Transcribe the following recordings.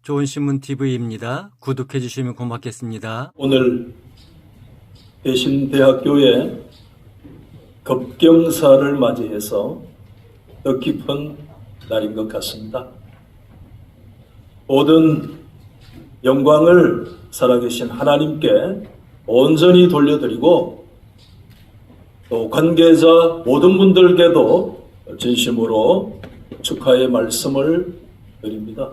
좋은신문TV입니다. 구독해 주시면 고맙겠습니다. 오늘 대신대학교의 급경사를 맞이해서 뜻깊은 날인 것 같습니다. 모든 영광을 살아계신 하나님께 온전히 돌려드리고 또 관계자 모든 분들께도 진심으로 축하의 말씀을 드립니다.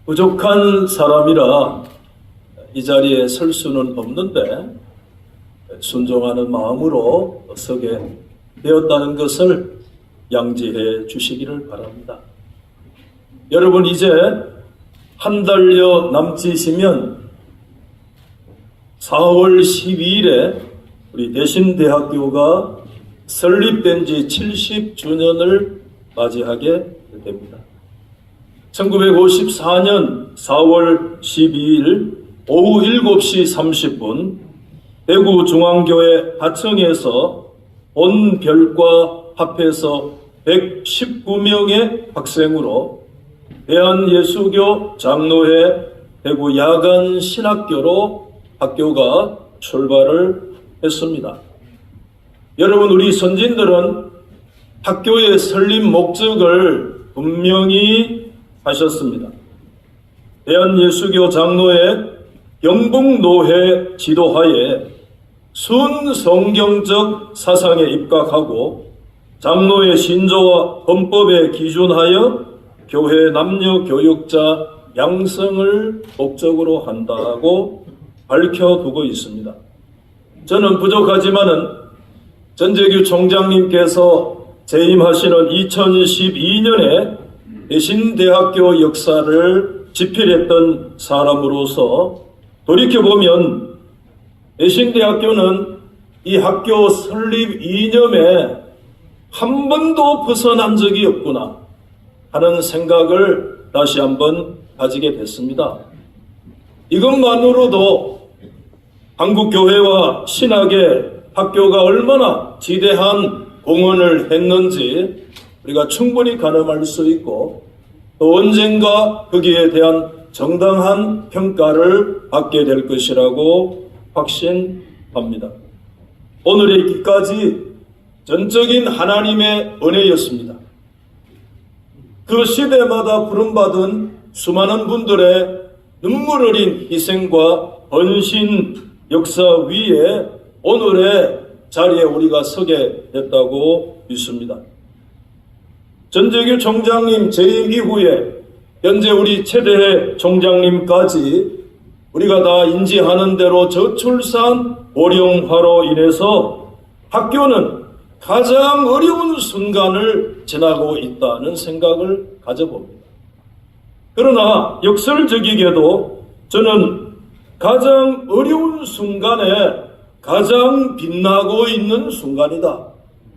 부족한 사람이라 이 자리에 설 수는 없는데 순종하는 마음으로 서게 되었다는 것을 양지해 주시기를 바랍니다. 여러분, 이제 한 달여 남짓이면 4월 12일에 우리 대신대학교가 설립된 지 70주년을 맞이하게 됩니다. 1954년 4월 12일 오후 7시 30분 대구 중앙교회 하청에서 본별과 합해서 119명의 학생으로 대한예수교 장로회 대구 야간 신학교로 학교가 출발을 했습니다. 여러분, 우리 선진들은 학교의 설립 목적을 분명히 하셨습니다. 대한예수교 장로회 경북노회 지도하에 순성경적 사상에 입각하고 장로의 신조와 헌법에 기준하여 교회 남녀 교육자 양성을 목적으로 한다고 밝혀두고 있습니다. 저는 부족하지만은 전재규 총장님께서 재임하시는 2012년에 대신대학교 역사를 집필했던 사람으로서 돌이켜보면 대신대학교는 이 학교 설립 이념에 한 번도 벗어난 적이 없구나 하는 생각을 다시 한번 가지게 됐습니다. 이것만으로도 한국교회와 신학의 학교가 얼마나 지대한 공헌을 했는지 우리가 충분히 가늠할 수 있고 또 언젠가 거기에 대한 정당한 평가를 받게 될 것이라고 확신합니다. 오늘의 기까지 전적인 하나님의 은혜였습니다. 그 시대마다 부름받은 수많은 분들의 눈물 어린 희생과 헌신 역사 위에 오늘의 자리에 우리가 서게 됐다고 믿습니다. 전재규 총장님 재임 이후에 현재 우리 최대해 총장님까지 우리가 다 인지하는 대로 저출산 고령화로 인해서 학교는 가장 어려운 순간을 지나고 있다는 생각을 가져봅니다. 그러나 역설적이게도 저는 가장 어려운 순간에 가장 빛나고 있는 순간이다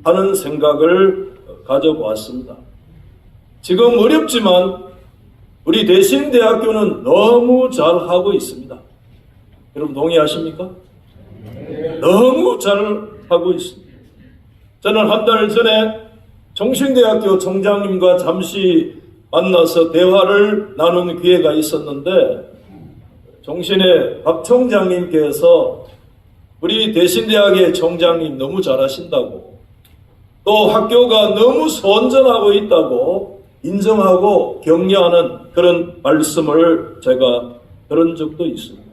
하는 생각을 가져보았습니다. 지금 어렵지만 우리 대신대학교는 너무 잘하고 있습니다. 여러분 동의하십니까? 너무 잘하고 있습니다. 저는 한 달 전에 정신대학교 총장님과 잠시 만나서 대화를 나눈 기회가 있었는데 정신의 박 총장님께서 우리 대신대학의 총장님 너무 잘하신다고 또 학교가 너무 선전하고 있다고 인정하고 격려하는 그런 말씀을 제가 들은 적도 있습니다.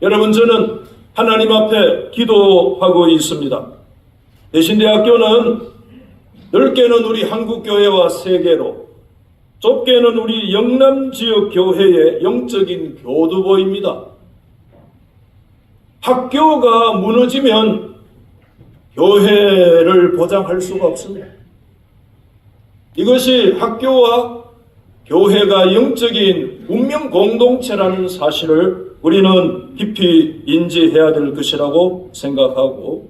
여러분, 저는 하나님 앞에 기도하고 있습니다. 대신대학교는 넓게는 우리 한국교회와 세계로 좁게는 우리 영남 지역 교회의 영적인 교두보입니다. 학교가 무너지면 교회를 보장할 수가 없습니다. 이것이 학교와 교회가 영적인 운명 공동체라는 사실을 우리는 깊이 인지해야 될 것이라고 생각하고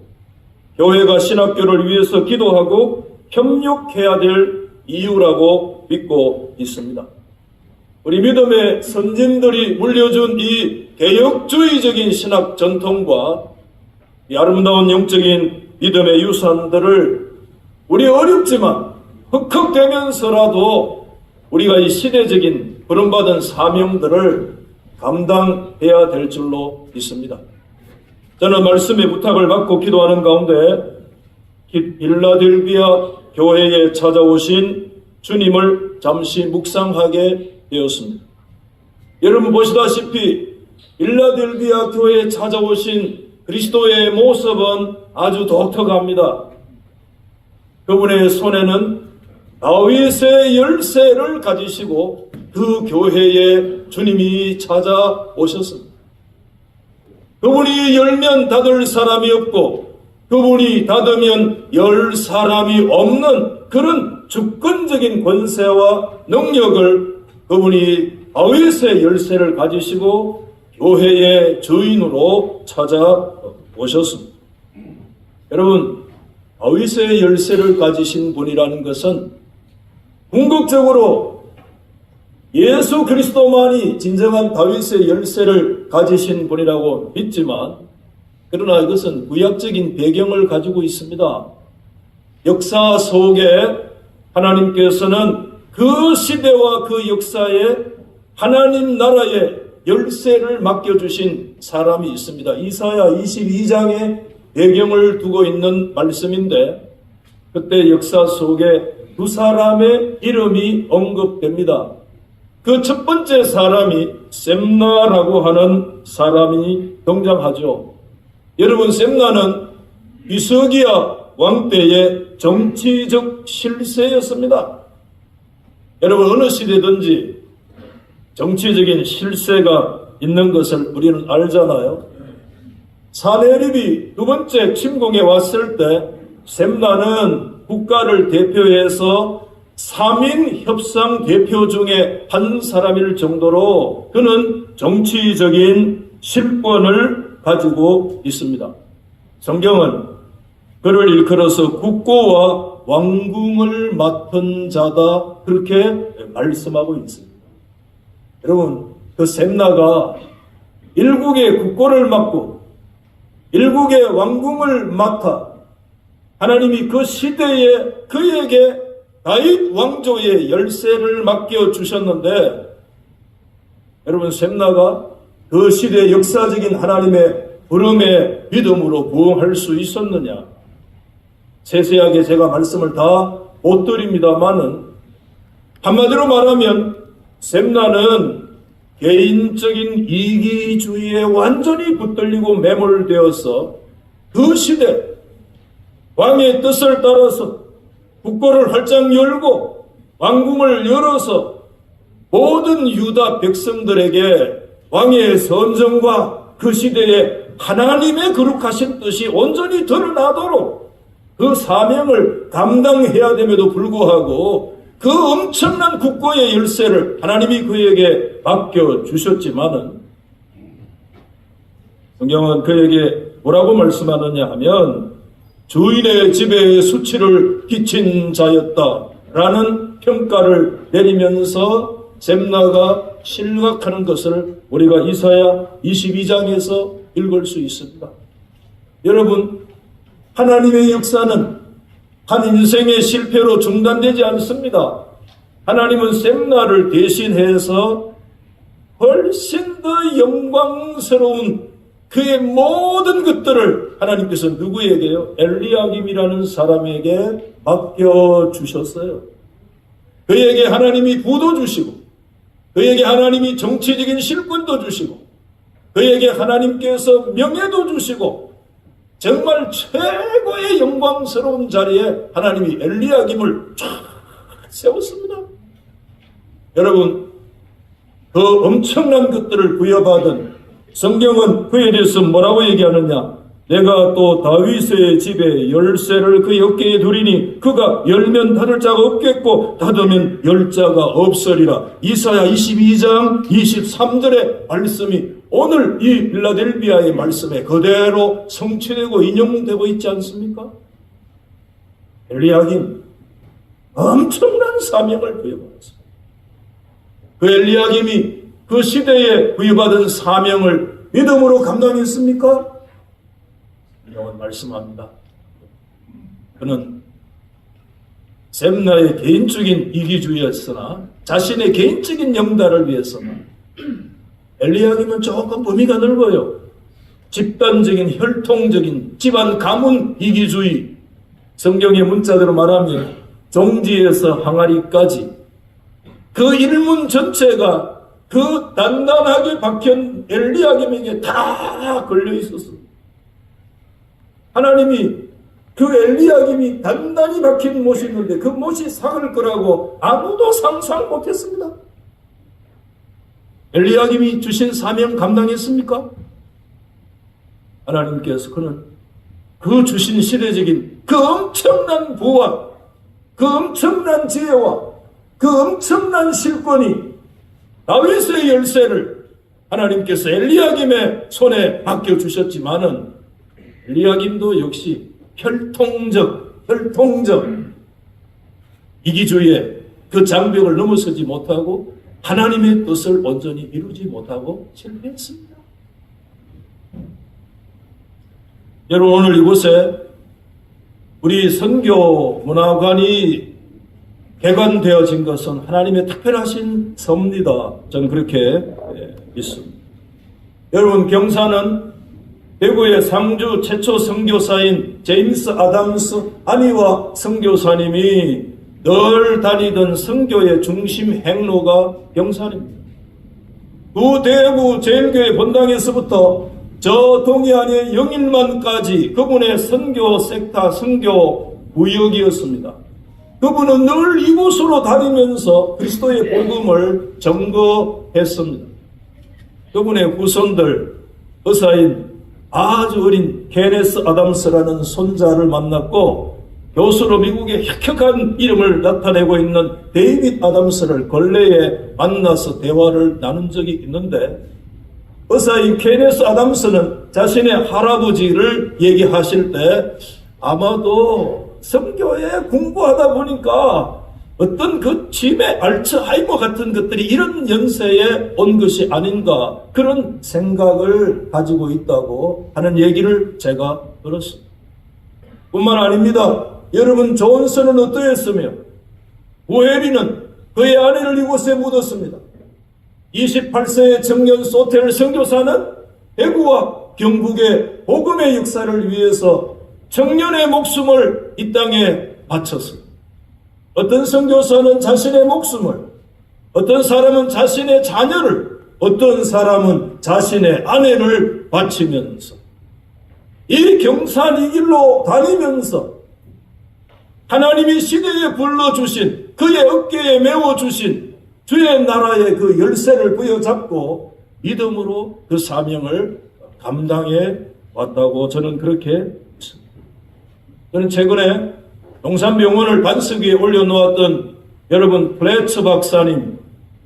교회가 신학교를 위해서 기도하고 협력해야 될 이유라고 믿고 있습니다. 우리 믿음의 선진들이 물려준 이 개혁주의적인 신학 전통과 이 아름다운 영적인 믿음의 유산들을 우리 어렵지만 흑흑대면서라도 우리가 이 시대적인 부름받은 사명들을 감당해야 될 줄로 믿습니다. 저는 말씀의 부탁을 받고 기도하는 가운데 빌라델비아 교회에 찾아오신 주님을 잠시 묵상하게 되었습니다. 여러분 보시다시피 빌라델비아 교회에 찾아오신 그리스도의 모습은 아주 독특합니다. 그분의 손에는 다윗의 열쇠를 가지시고 그 교회에 주님이 찾아오셨습니다. 그분이 열면 닫을 사람이 없고 그분이 닫으면 열 사람이 없는 그런 주권적인 권세와 능력을 그분이 다윗의 열쇠를 가지시고 교회의 주인으로 찾아오셨습니다. 여러분, 다윗의 열쇠를 가지신 분이라는 것은 궁극적으로 예수 그리스도만이 진정한 다윗의 열쇠를 가지신 분이라고 믿지만, 그러나 이것은 구약적인 배경을 가지고 있습니다. 역사 속에 하나님께서는 그 시대와 그 역사에 하나님 나라의 열쇠를 맡겨주신 사람이 있습니다. 이사야 22장에 배경을 두고 있는 말씀인데, 그때 역사 속에 두 사람의 이름이 언급됩니다. 그 첫 번째 사람이 셈나라고 하는 사람이 등장하죠. 여러분, 셈나는 이스기야 왕 때의 정치적 실세였습니다. 여러분, 어느 시대든지 정치적인 실세가 있는 것을 우리는 알잖아요. 사내립이 두 번째 침공에 왔을 때 셈나는 국가를 대표해서 3인 협상 대표 중에 한 사람일 정도로 그는 정치적인 실권을 가지고 있습니다. 성경은 그를 일컬어서 국고와 왕궁을 맡은 자다, 그렇게 말씀하고 있습니다. 여러분, 그 셈나가 일국의 국고를 맡고 일국의 왕궁을 맡아 하나님이 그 시대에 그에게 다윗 왕조의 열쇠를 맡겨주셨는데, 여러분, 셈나가 그 시대의 역사적인 하나님의 부름에 믿음으로 부응할 수 있었느냐? 세세하게 제가 말씀을 다 못 드립니다만은, 한마디로 말하면 셈나는 개인적인 이기주의에 완전히 붙들리고 매몰되어서 그 시대 왕의 뜻을 따라서 국고를 활짝 열고 왕궁을 열어서 모든 유다 백성들에게 왕의 선정과 그 시대에 하나님의 거룩하신 뜻이 온전히 드러나도록 그 사명을 감당해야 됨에도 불구하고 그 엄청난 국고의 열쇠를 하나님이 그에게 맡겨주셨지만은, 성경은 그에게 뭐라고 말씀하느냐 하면 주인의 집에 수치를 끼친 자였다라는 평가를 내리면서 셈나가 실각하는 것을 우리가 이사야 22장에서 읽을 수 있습니다. 여러분, 하나님의 역사는 한 인생의 실패로 중단되지 않습니다. 하나님은 셈나를 대신해서 훨씬 더 영광스러운 그의 모든 것들을 하나님께서 누구에게요? 엘리야김이라는 사람에게 맡겨주셨어요. 그에게 하나님이 부도 주시고, 그에게 하나님이 정치적인 실권도 주시고, 그에게 하나님께서 명예도 주시고, 정말 최고의 영광스러운 자리에 하나님이 엘리야김을 쫙 세웠습니다. 여러분, 그 엄청난 것들을 부여받은 성경은 그에 대해서 뭐라고 얘기하느냐? 내가 또 다윗의 집에 열쇠를 그의 어깨에 두리니 그가 열면 닫을 자가 없겠고 닫으면 열 자가 없으리라. 이사야 22장 23절의 말씀이 오늘 이 빌라델비아의 말씀에 그대로 성취되고 인용되고 있지 않습니까? 엘리야김, 엄청난 사명을 부여받았습니다. 그 엘리야김이 그 시대에 부여받은 사명을 믿음으로 감당했습니까? 성경은 말씀합니다. 그는 셈나의 개인적인 이기주의였으나 자신의 개인적인 영달을 위해서는 엘리야김은 조금 범위가 넓어요. 집단적인 혈통적인 집안 가문 이기주의, 성경의 문자대로 말하면 종지에서 항아리까지 그 일문 전체가 그 단단하게 박힌 엘리야김에게 다 걸려 있었어. 하나님이 그 엘리야김이 단단히 박힌 못이 있는데 그 못이 삭을 거라고 아무도 상상 못했습니다. 엘리야김이 주신 사명 감당했습니까? 하나님께서 그는 그 주신 시대적인 그 엄청난 부와 그 엄청난 지혜와 그 엄청난 실권이 다윗의 열쇠를 하나님께서 엘리야김의 손에 맡겨주셨지만은 엘리야김도 역시 혈통적 이기주의의 그 장벽을 넘어서지 못하고 하나님의 뜻을 온전히 이루지 못하고 실패했습니다. 여러분, 오늘 이곳에 우리 선교 문화관이 개관되어진 것은 하나님의 특별하신 섭니다. 저는 그렇게 믿습니다. 여러분, 경사는 대구의 상주 최초 선교사인 제임스 아담스 아미와 선교사님이 늘 다니던 선교의 중심 행로가 경산입니다. 그 대구 제일교회 본당에서부터 저 동해안의 영일만까지 그분의 선교 섹터, 선교 구역이었습니다. 그분은 늘 이곳으로 다니면서 그리스도의 복음을 전거했습니다. 그분의 후손들, 의사인 아주 어린 케네스 아담스라는 손자를 만났고 교수로 미국의 혁혁한 이름을 나타내고 있는 데이빗 아담스를 근래에 만나서 대화를 나눈 적이 있는데 의사인 케네스 아담스는 자신의 할아버지를 얘기하실 때 아마도 선교에 공부하다 보니까 어떤 그 치매, 알츠하이머 같은 것들이 이런 연세에 온 것이 아닌가 그런 생각을 가지고 있다고 하는 얘기를 제가 들었습니다. 뿐만 아닙니다. 여러분, 존슨은 어떠했으며 우혜리는 그의 아내를 이곳에 묻었습니다. 28세의 청년 소텔 선교사는 대구와 경북의 복음의 역사를 위해서 청년의 목숨을 이 땅에 바쳤습니다. 어떤 선교사는 자신의 목숨을, 어떤 사람은 자신의 자녀를, 어떤 사람은 자신의 아내를 바치면서 이 경산 이 길로 다니면서 하나님이 시대에 불러주신 그의 어깨에 메워주신 주의 나라의 그 열쇠를 부여잡고 믿음으로 그 사명을 감당해 왔다고 저는 그렇게 믿습니다. 저는 최근에 용산병원을 반석 위에 올려놓았던 여러분 플래츠 박사님,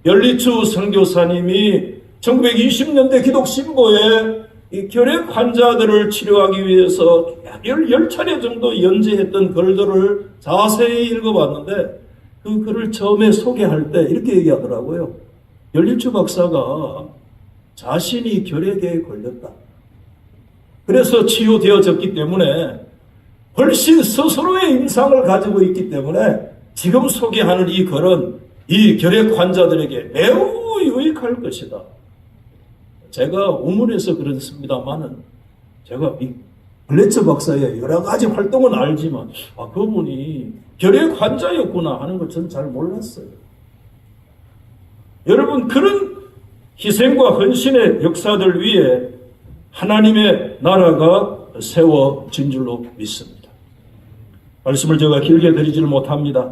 열리추 선교사님이 1920년대 기독신보에 이 결핵 환자들을 치료하기 위해서 10차례 정도 연재했던 글들을 자세히 읽어봤는데 그 글을 처음에 소개할 때 이렇게 얘기하더라고요. 열리추 박사가 자신이 결핵에 걸렸다. 그래서 치유되어졌기 때문에 훨씬 스스로의 임상을 가지고 있기 때문에 지금 소개하는 이 글은 이 결핵 환자들에게 매우 유익할 것이다. 제가 우문해서 그렇습니다만은 제가 이 블레처 박사의 여러 가지 활동은 알지만 그분이 결핵 환자였구나 하는 걸 저는 잘 몰랐어요. 여러분, 그런 희생과 헌신의 역사들 위에 하나님의 나라가 세워진 줄로 믿습니다. 말씀을 제가 길게 드리지를 못합니다.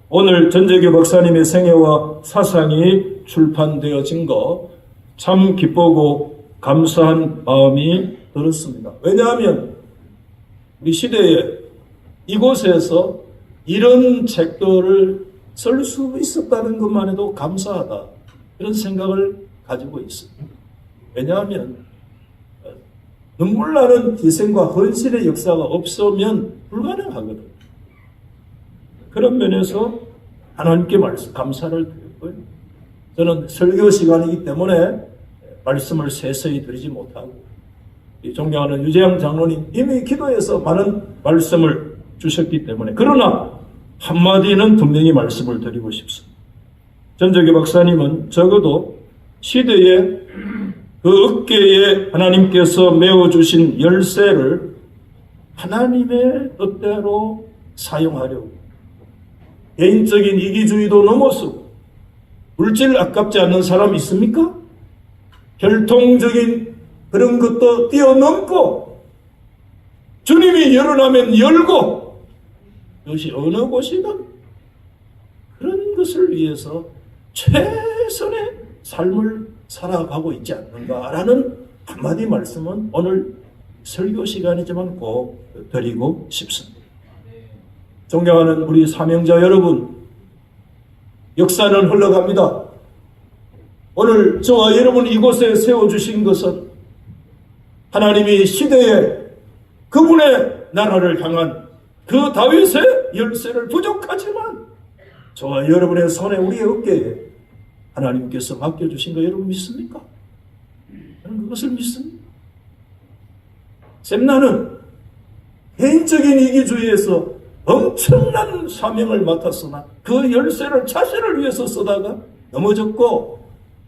오늘 전재규 박사님의 생애와 사상이 출판되어진 거 참 기쁘고 감사한 마음이 들었습니다. 왜냐하면 우리 시대에 이곳에서 이런 책들을 쓸 수 있었다는 것만 해도 감사하다. 이런 생각을 가지고 있습니다. 왜냐하면 눈물 나는 희생과 헌신의 역사가 없으면 불가능하거든요. 그런 면에서 하나님께 감사를 드렸고요. 저는 설교 시간이기 때문에 말씀을 세세히 드리지 못하고 존경하는 유재양 장로님 이미 기도해서 많은 말씀을 주셨기 때문에 그러나 한마디는 분명히 말씀을 드리고 싶습니다. 전재규 박사님은 적어도 시대의 그 어깨에 하나님께서 메어주신 열쇠를 하나님의 뜻대로 사용하려고 개인적인 이기주의도 넘어서고 물질 아깝지 않는 사람 있습니까? 혈통적인 그런 것도 뛰어넘고 주님이 열어나면 열고 이것이 어느 곳이든 그런 것을 위해서 최선의 삶을 살아가고 있지 않는가라는 한마디 말씀은 오늘 설교 시간이지만 꼭 드리고 싶습니다. 존경하는 우리 사명자 여러분, 역사는 흘러갑니다. 오늘 저와 여러분 이곳에 세워주신 것은 하나님이 시대에 그분의 나라를 향한 그 다윗의 열쇠를 부족하지만 저와 여러분의 손에 우리의 어깨에 하나님께서 맡겨주신 거 여러분 믿습니까? 저는 그것을 믿습니다. 샘나는 개인적인 이기주의에서 엄청난 사명을 맡았으나 그 열쇠를 자신을 위해서 쓰다가 넘어졌고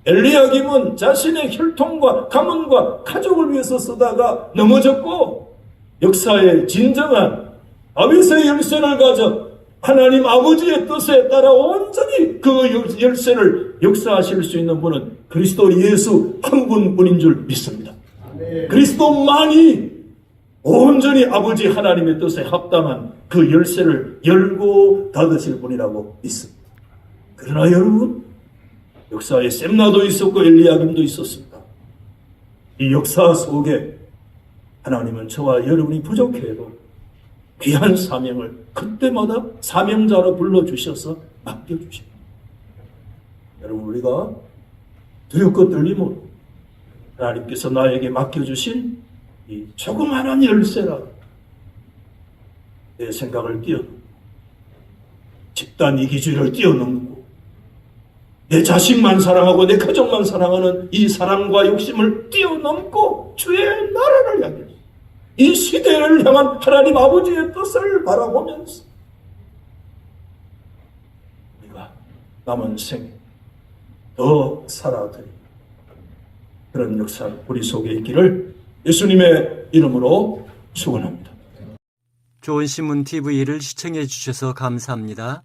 엘리야김은 자신의 혈통과 가문과 가족을 위해서 쓰다가 넘어졌고 역사의 진정한 다윗의 열쇠를 가져 하나님 아버지의 뜻에 따라 온전히 그 열쇠를 역사하실 수 있는 분은 그리스도 예수 한 분뿐인 줄 믿습니다. 그리스도만이 온전히 아버지 하나님의 뜻에 합당한 그 열쇠를 열고 닫으실 분이라고 믿습니다. 그러나 여러분, 역사에 셈나도 있었고 엘리야김도 있었습니다. 이 역사 속에 하나님은 저와 여러분이 부족해도 귀한 사명을 그때마다 사명자로 불러주셔서 맡겨주십니다. 여러분, 우리가 두렵고 떨림으로 하나님께서 나에게 맡겨주신 이 조그마한 열쇠라 내 생각을 뛰어넘고 집단 이기주의를 뛰어넘고 내 자식만 사랑하고 내 가족만 사랑하는 이 사랑과 욕심을 뛰어넘고 주의 나라를 향해 이 시대를 향한 하나님 아버지의 뜻을 바라보면서 우리가 남은 생에 더 살아드리는 그런 역사 우리 속에 있기를 예수님의 이름으로 축원합니다. 좋은 신문 TV를 시청해 주셔서 감사합니다.